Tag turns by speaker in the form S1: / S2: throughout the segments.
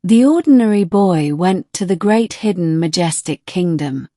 S1: The ordinary boy went to the great hidden majestic kingdom.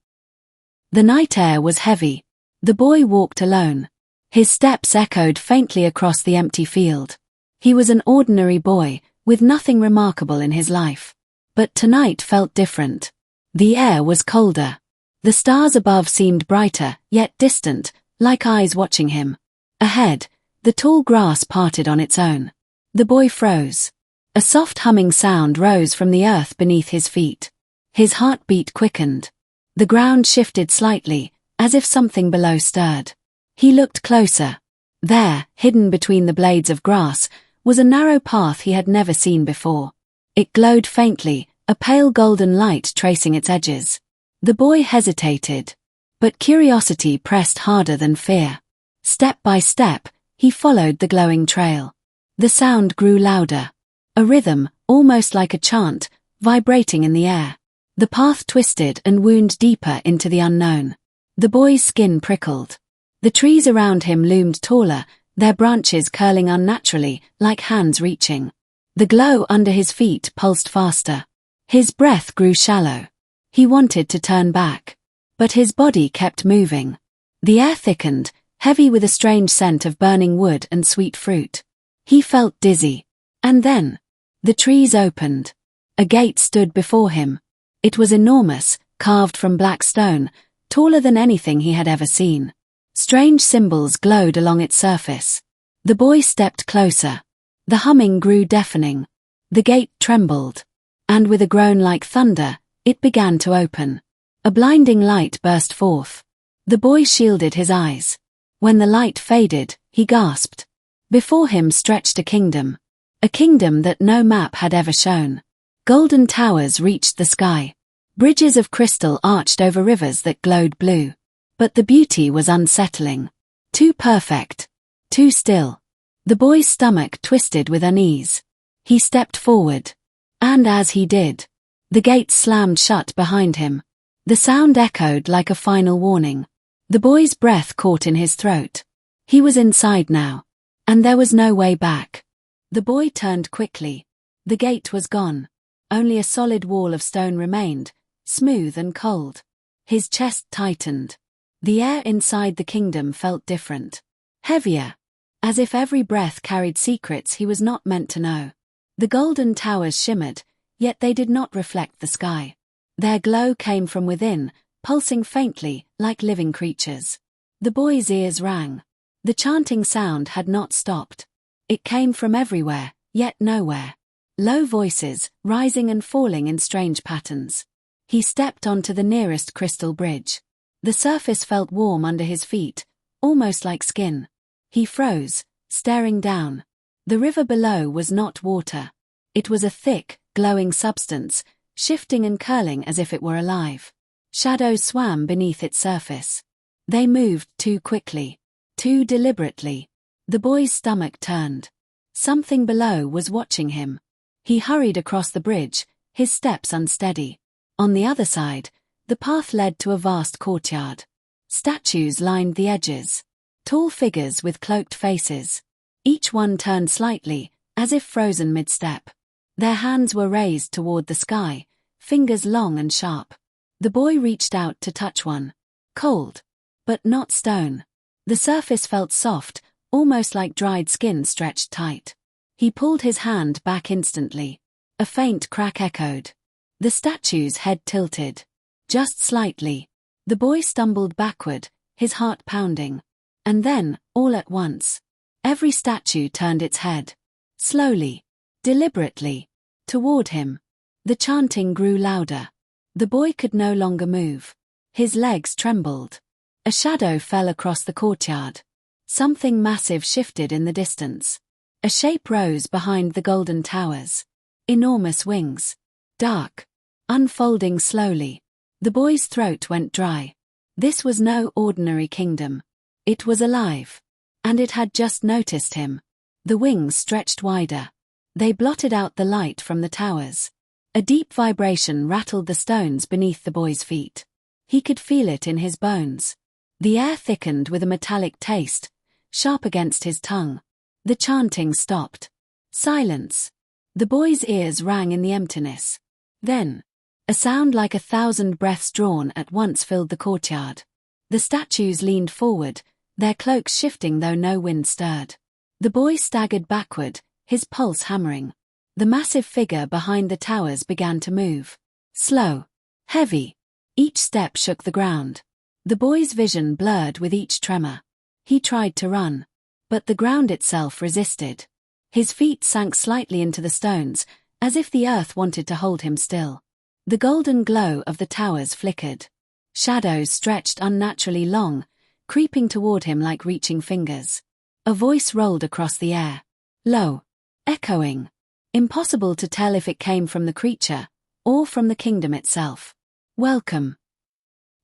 S1: The night air was heavy. The boy walked alone. His steps echoed faintly across the empty field. He was an ordinary boy, with nothing remarkable in his life. But tonight felt different. The air was colder. The stars above seemed brighter, yet distant, like eyes watching him. Ahead, the tall grass parted on its own. The boy froze. A soft humming sound rose from the earth beneath his feet. His heartbeat quickened. The ground shifted slightly, as if something below stirred. He looked closer. There, hidden between the blades of grass, was a narrow path he had never seen before. It glowed faintly, a pale golden light tracing its edges. The boy hesitated. But curiosity pressed harder than fear. Step by step, he followed the glowing trail. The sound grew louder. A rhythm, almost like a chant, vibrating in the air. The path twisted and wound deeper into the unknown. The boy's skin prickled. The trees around him loomed taller, their branches curling unnaturally, like hands reaching. The glow under his feet pulsed faster. His breath grew shallow. He wanted to turn back. But his body kept moving. The air thickened, heavy with a strange scent of burning wood and sweet fruit. He felt dizzy. And then, the trees opened. A gate stood before him. It was enormous, carved from black stone, taller than anything he had ever seen. Strange symbols glowed along its surface. The boy stepped closer. The humming grew deafening. The gate trembled. And with a groan like thunder, it began to open. A blinding light burst forth. The boy shielded his eyes. When the light faded, he gasped. Before him stretched a kingdom. A kingdom that no map had ever shown. Golden towers reached the sky. Bridges of crystal arched over rivers that glowed blue. But the beauty was unsettling. Too perfect. Too still. The boy's stomach twisted with unease. He stepped forward. And as he did, the gates slammed shut behind him. The sound echoed like a final warning. The boy's breath caught in his throat. He was inside now. And there was no way back. The boy turned quickly. The gate was gone. Only a solid wall of stone remained, smooth and cold. His chest tightened. The air inside the kingdom felt different. Heavier. As if every breath carried secrets he was not meant to know. The golden towers shimmered, yet they did not reflect the sky. Their glow came from within, pulsing faintly, like living creatures. The boy's ears rang. The chanting sound had not stopped. It came from everywhere, yet nowhere. Low voices, rising and falling in strange patterns. He stepped onto the nearest crystal bridge. The surface felt warm under his feet, almost like skin. He froze, staring down. The river below was not water. It was a thick, glowing substance, shifting and curling as if it were alive. Shadows swam beneath its surface. They moved too quickly, too deliberately. The boy's stomach turned. Something below was watching him. He hurried across the bridge, his steps unsteady. On the other side, the path led to a vast courtyard. Statues lined the edges. Tall figures with cloaked faces. Each one turned slightly, as if frozen mid-step. Their hands were raised toward the sky, fingers long and sharp. The boy reached out to touch one. Cold. But not stone. The surface felt soft, almost like dried skin stretched tight. He pulled his hand back instantly. A faint crack echoed. The statue's head tilted. Just slightly. The boy stumbled backward, his heart pounding. And then, all at once, every statue turned its head. Slowly. Deliberately. Toward him. The chanting grew louder. The boy could no longer move. His legs trembled. A shadow fell across the courtyard. Something massive shifted in the distance. A shape rose behind the golden towers. Enormous wings. Dark. Unfolding slowly. The boy's throat went dry. This was no ordinary kingdom. It was alive. And it had just noticed him. The wings stretched wider. They blotted out the light from the towers. A deep vibration rattled the stones beneath the boy's feet. He could feel it in his bones. The air thickened with a metallic taste, sharp against his tongue. The chanting stopped. Silence. The boy's ears rang in the emptiness. Then, a sound like 1,000 breaths drawn at once filled the courtyard. The statues leaned forward, their cloaks shifting though no wind stirred. The boy staggered backward, his pulse hammering. The massive figure behind the towers began to move. Slow, heavy. Each step shook the ground. The boy's vision blurred with each tremor. He tried to run, but the ground itself resisted. His feet sank slightly into the stones, as if the earth wanted to hold him still. The golden glow of the towers flickered. Shadows stretched unnaturally long, creeping toward him like reaching fingers. A voice rolled across the air. Low, echoing. Impossible to tell if it came from the creature, or from the kingdom itself. Welcome.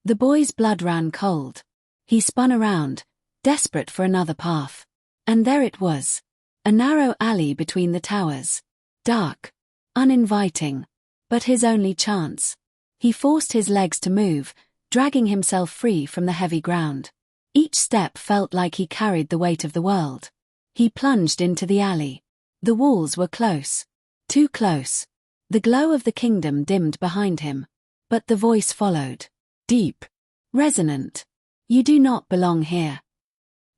S1: The boy's blood ran cold. He spun around, desperate for another path. And there it was. A narrow alley between the towers. Dark. Uninviting. But his only chance. He forced his legs to move, dragging himself free from the heavy ground. Each step felt like he carried the weight of the world. He plunged into the alley. The walls were close. Too close. The glow of the kingdom dimmed behind him. But the voice followed. Deep. Resonant. You do not belong here.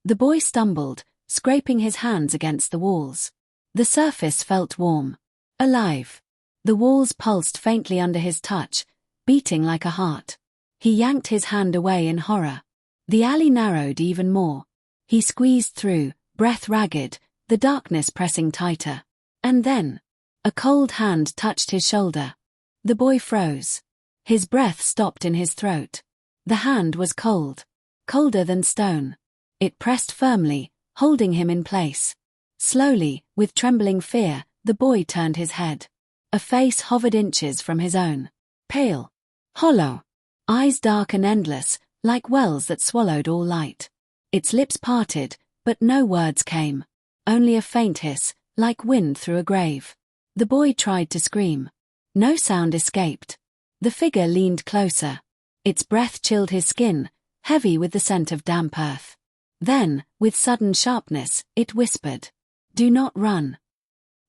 S1: The boy stumbled, scraping his hands against the walls. The surface felt warm. Alive. The walls pulsed faintly under his touch, beating like a heart. He yanked his hand away in horror. The alley narrowed even more. He squeezed through, breath ragged, the darkness pressing tighter. And then, a cold hand touched his shoulder. The boy froze. His breath stopped in his throat. The hand was cold. Colder than stone. It pressed firmly, holding him in place. Slowly, with trembling fear, the boy turned his head. A face hovered inches from his own. Pale. Hollow. Eyes dark and endless, like wells that swallowed all light. Its lips parted, but no words came. Only a faint hiss, like wind through a grave. The boy tried to scream. No sound escaped. The figure leaned closer. Its breath chilled his skin, heavy with the scent of damp earth. Then, with sudden sharpness, it whispered, "Do not run."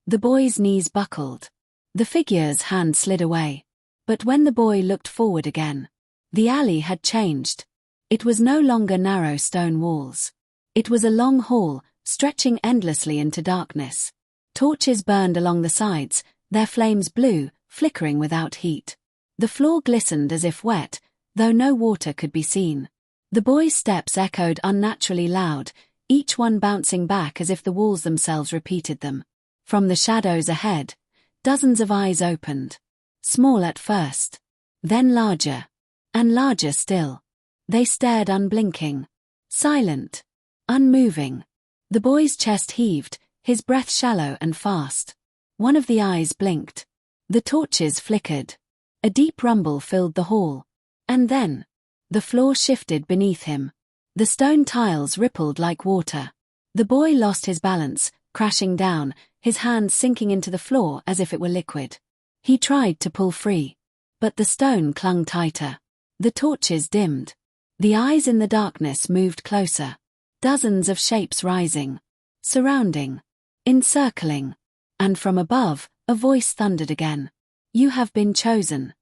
S1: The boy's knees buckled. The figure's hand slid away. But when the boy looked forward again, the alley had changed. It was no longer narrow stone walls. It was a long hall, stretching endlessly into darkness. Torches burned along the sides, their flames blue, flickering without heat. The floor glistened as if wet, though no water could be seen. The boy's steps echoed unnaturally loud, each one bouncing back as if the walls themselves repeated them. From the shadows ahead, dozens of eyes opened. Small at first. Then larger. And larger still. They stared unblinking. Silent. Unmoving. The boy's chest heaved, his breath shallow and fast. One of the eyes blinked. The torches flickered. A deep rumble filled the hall. And then, the floor shifted beneath him. The stone tiles rippled like water. The boy lost his balance, crashing down, his hands sinking into the floor as if it were liquid. He tried to pull free. But the stone clung tighter. The torches dimmed. The eyes in the darkness moved closer. Dozens of shapes rising. Surrounding. Encircling. And from above, a voice thundered again. "You have been chosen."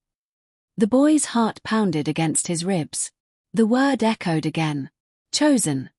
S1: The boy's heart pounded against his ribs. The word echoed again. Chosen.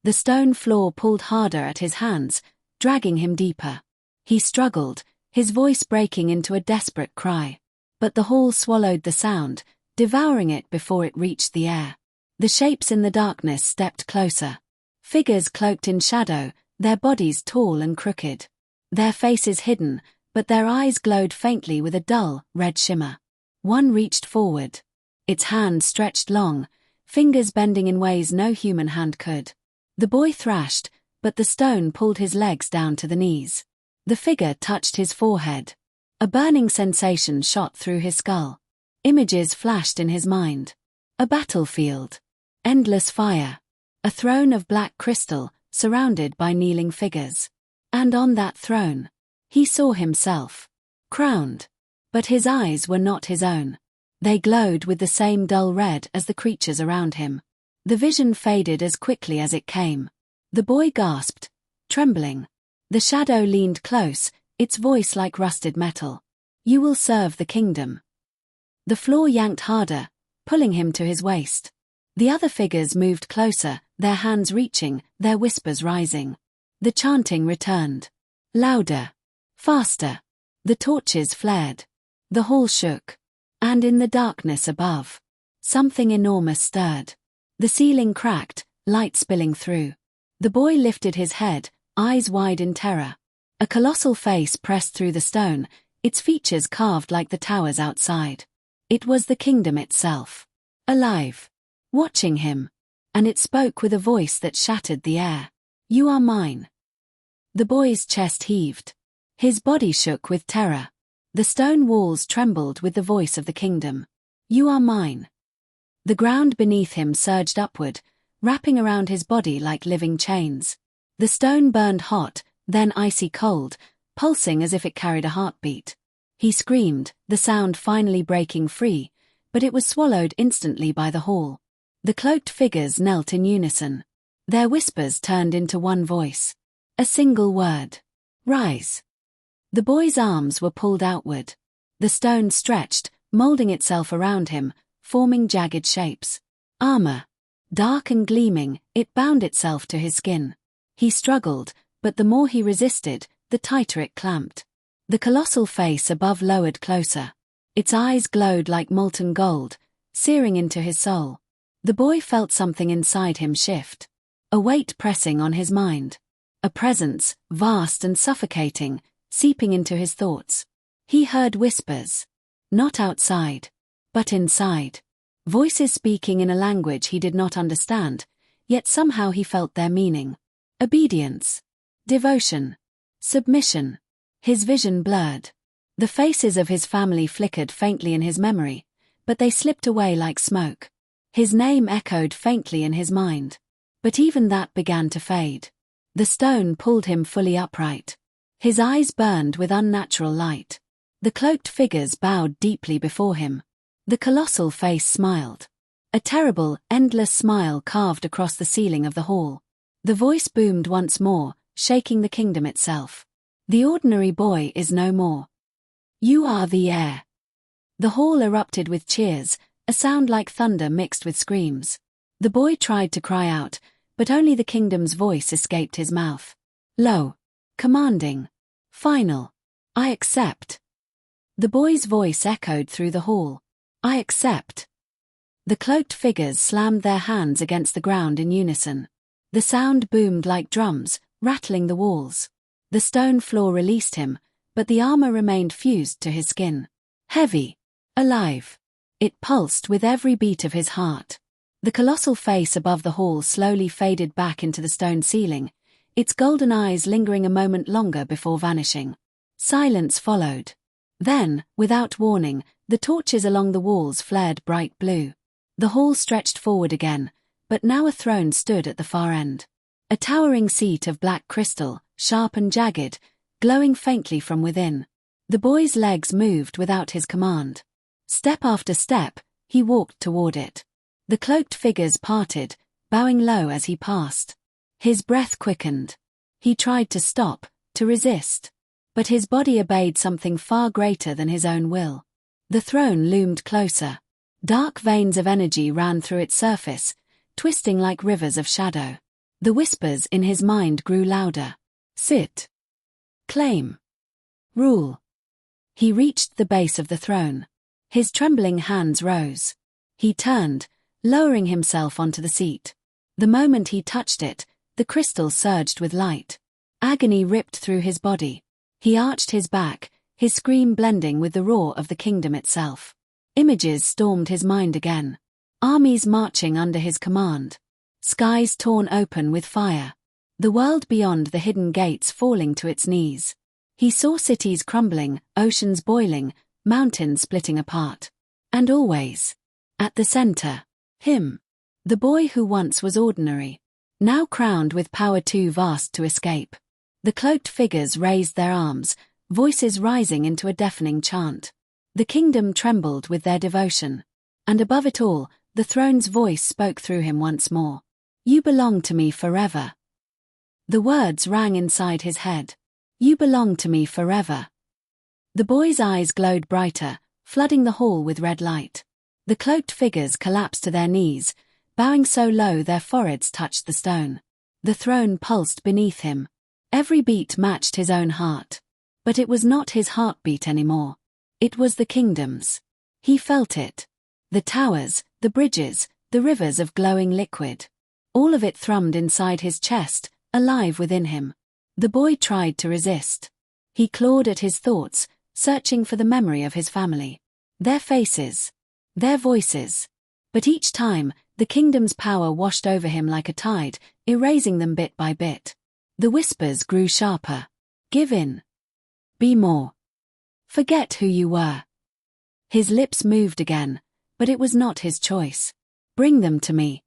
S1: The stone floor pulled harder at his hands, dragging him deeper. He struggled, his voice breaking into a desperate cry. But the hall swallowed the sound, devouring it before it reached the air. The shapes in the darkness stepped closer. Figures cloaked in shadow, their bodies tall and crooked. Their faces hidden, but their eyes glowed faintly with a dull, red shimmer. One reached forward. Its hand stretched long, fingers bending in ways no human hand could. The boy thrashed, but the stone pulled his legs down to the knees. The figure touched his forehead. A burning sensation shot through his skull. Images flashed in his mind. A battlefield. Endless fire. A throne of black crystal, surrounded by kneeling figures. And on that throne, he saw himself. Crowned. But his eyes were not his own. They glowed with the same dull red as the creatures around him. The vision faded as quickly as it came. The boy gasped, trembling. The shadow leaned close, its voice like rusted metal. You will serve the kingdom. The floor yanked harder, pulling him to his waist. The other figures moved closer, their hands reaching, their whispers rising. The chanting returned. Louder. Faster. The torches flared. The hall shook. And in the darkness above, something enormous stirred. The ceiling cracked, light spilling through. The boy lifted his head, eyes wide in terror. A colossal face pressed through the stone, its features carved like the towers outside. It was the kingdom itself. Alive. Watching him. And it spoke with a voice that shattered the air. You are mine. The boy's chest heaved. His body shook with terror. The stone walls trembled with the voice of the kingdom. You are mine. The ground beneath him surged upward, wrapping around his body like living chains. The stone burned hot, then icy cold, pulsing as if it carried a heartbeat. He screamed, the sound finally breaking free, but it was swallowed instantly by the hall. The cloaked figures knelt in unison. Their whispers turned into one voice. A single word. Rise. The boy's arms were pulled outward. The stone stretched, molding itself around him, forming jagged shapes. Armor. Dark and gleaming, it bound itself to his skin. He struggled, but the more he resisted, the tighter it clamped. The colossal face above lowered closer. Its eyes glowed like molten gold, searing into his soul. The boy felt something inside him shift. A weight pressing on his mind. A presence, vast and suffocating, seeping into his thoughts. He heard whispers. Not outside, but inside. Voices speaking in a language he did not understand, yet somehow he felt their meaning. Obedience. Devotion. Submission. His vision blurred. The faces of his family flickered faintly in his memory, but they slipped away like smoke. His name echoed faintly in his mind. But even that began to fade. The stone pulled him fully upright. His eyes burned with unnatural light. The cloaked figures bowed deeply before him. The colossal face smiled. A terrible, endless smile carved across the ceiling of the hall. The voice boomed once more, shaking the kingdom itself. The ordinary boy is no more. You are the heir. The hall erupted with cheers, a sound like thunder mixed with screams. The boy tried to cry out, but only the kingdom's voice escaped his mouth. Low. Commanding. Final. I accept. The boy's voice echoed through the hall. I accept. The cloaked figures slammed their hands against the ground in unison. The sound boomed like drums, rattling the walls. The stone floor released him, but the armor remained fused to his skin. Heavy. Alive. It pulsed with every beat of his heart. The colossal face above the hall slowly faded back into the stone ceiling, its golden eyes lingering a moment longer before vanishing. Silence followed. Then, without warning, the torches along the walls flared bright blue. The hall stretched forward again, but now a throne stood at the far end. A towering seat of black crystal, sharp and jagged, glowing faintly from within. The boy's legs moved without his command. Step after step, he walked toward it. The cloaked figures parted, bowing low as he passed. His breath quickened. He tried to stop, to resist. But his body obeyed something far greater than his own will. The throne loomed closer. Dark veins of energy ran through its surface, twisting like rivers of shadow. The whispers in his mind grew louder. Sit. Claim. Rule. He reached the base of the throne. His trembling hands rose. He turned, lowering himself onto the seat. The moment he touched it, the crystal surged with light. Agony ripped through his body. He arched his back, his scream blending with the roar of the kingdom itself. Images stormed his mind again. Armies marching under his command. Skies torn open with fire. The world beyond the hidden gates falling to its knees. He saw cities crumbling, oceans boiling, mountains splitting apart. And always, at the center, him. The boy who once was ordinary. Now crowned with power too vast to escape. The cloaked figures raised their arms, voices rising into a deafening chant. The kingdom trembled with their devotion. And above it all, the throne's voice spoke through him once more. You belong to me forever. The words rang inside his head. You belong to me forever. The boy's eyes glowed brighter, flooding the hall with red light. The cloaked figures collapsed to their knees, bowing so low their foreheads touched the stone. The throne pulsed beneath him. Every beat matched his own heart. But it was not his heartbeat anymore. It was the kingdom's. He felt it. The towers, the bridges, the rivers of glowing liquid. All of it thrummed inside his chest, alive within him. The boy tried to resist. He clawed at his thoughts, searching for the memory of his family. Their faces. Their voices. But each time, the kingdom's power washed over him like a tide, erasing them bit by bit. The whispers grew sharper. Give in. Be more. Forget who you were. His lips moved again, but it was not his choice. Bring them to me.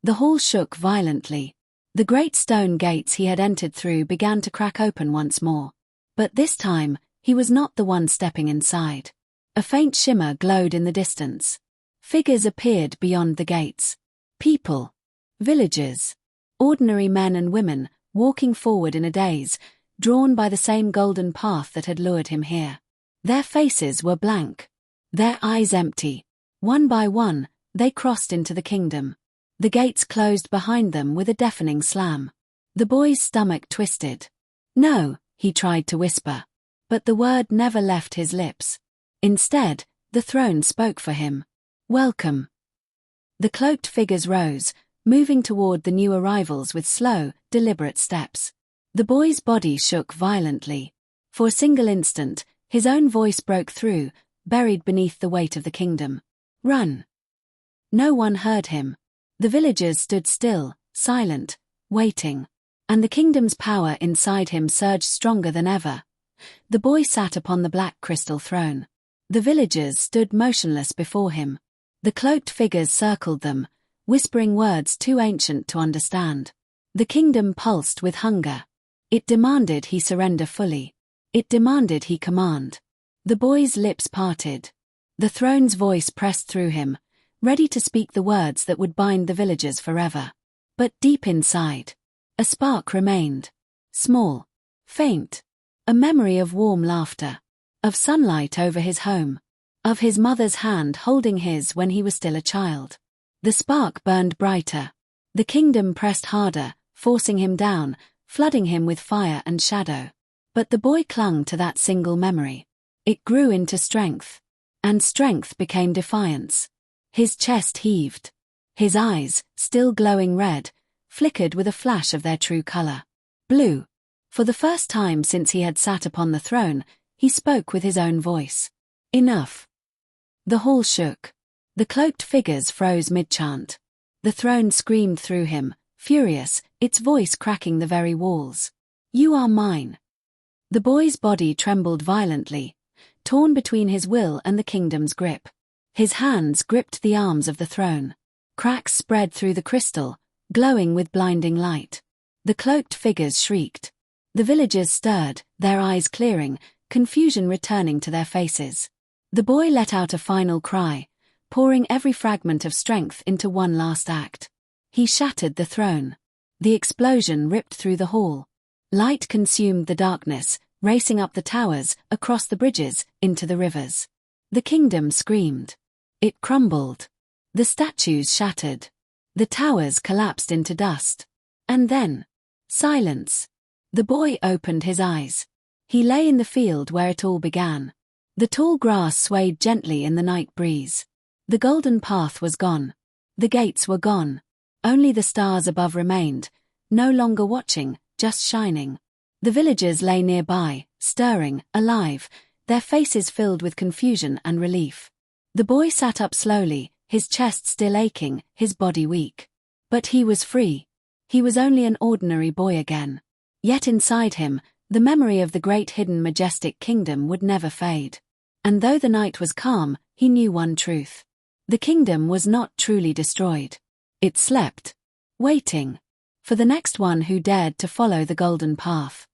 S1: The hall shook violently. The great stone gates he had entered through began to crack open once more. But this time, he was not the one stepping inside. A faint shimmer glowed in the distance. Figures appeared beyond the gates. People. Villagers. Ordinary men and women, walking forward in a daze, drawn by the same golden path that had lured him here. Their faces were blank. Their eyes empty. One by one, they crossed into the kingdom. The gates closed behind them with a deafening slam. The boy's stomach twisted. No, he tried to whisper. But the word never left his lips. Instead, the throne spoke for him. Welcome. The cloaked figures rose, moving toward the new arrivals with slow, deliberate steps. The boy's body shook violently. For a single instant, his own voice broke through, buried beneath the weight of the kingdom. Run. No one heard him. The villagers stood still, silent, waiting. And the kingdom's power inside him surged stronger than ever. The boy sat upon the black crystal throne. The villagers stood motionless before him. The cloaked figures circled them, whispering words too ancient to understand. The kingdom pulsed with hunger. It demanded he surrender fully. It demanded he command. The boy's lips parted. The throne's voice pressed through him, ready to speak the words that would bind the villagers forever. But deep inside, a spark remained. Small. Faint. A memory of warm laughter. Of sunlight over his home. Of his mother's hand holding his when he was still a child. The spark burned brighter. The kingdom pressed harder, forcing him down, flooding him with fire and shadow. But the boy clung to that single memory. It grew into strength. And strength became defiance. His chest heaved. His eyes, still glowing red, flickered with a flash of their true color. Blue. For the first time since he had sat upon the throne, he spoke with his own voice. Enough. The hall shook. The cloaked figures froze mid-chant. The throne screamed through him, furious, its voice cracking the very walls. You are mine. The boy's body trembled violently, torn between his will and the kingdom's grip. His hands gripped the arms of the throne. Cracks spread through the crystal, glowing with blinding light. The cloaked figures shrieked. The villagers stirred, their eyes clearing, confusion returning to their faces. The boy let out a final cry, pouring every fragment of strength into one last act. He shattered the throne. The explosion ripped through the hall. Light consumed the darkness, racing up the towers, across the bridges, into the rivers. The kingdom screamed. It crumbled. The statues shattered. The towers collapsed into dust. And then, silence. The boy opened his eyes. He lay in the field where it all began. The tall grass swayed gently in the night breeze. The golden path was gone. The gates were gone. Only the stars above remained, no longer watching, just shining. The villagers lay nearby, stirring, alive, their faces filled with confusion and relief. The boy sat up slowly, his chest still aching, his body weak. But he was free. He was only an ordinary boy again. Yet inside him, the memory of the great hidden majestic kingdom would never fade. And though the night was calm, he knew one truth. The kingdom was not truly destroyed. It slept, waiting, for the next one who dared to follow the golden path.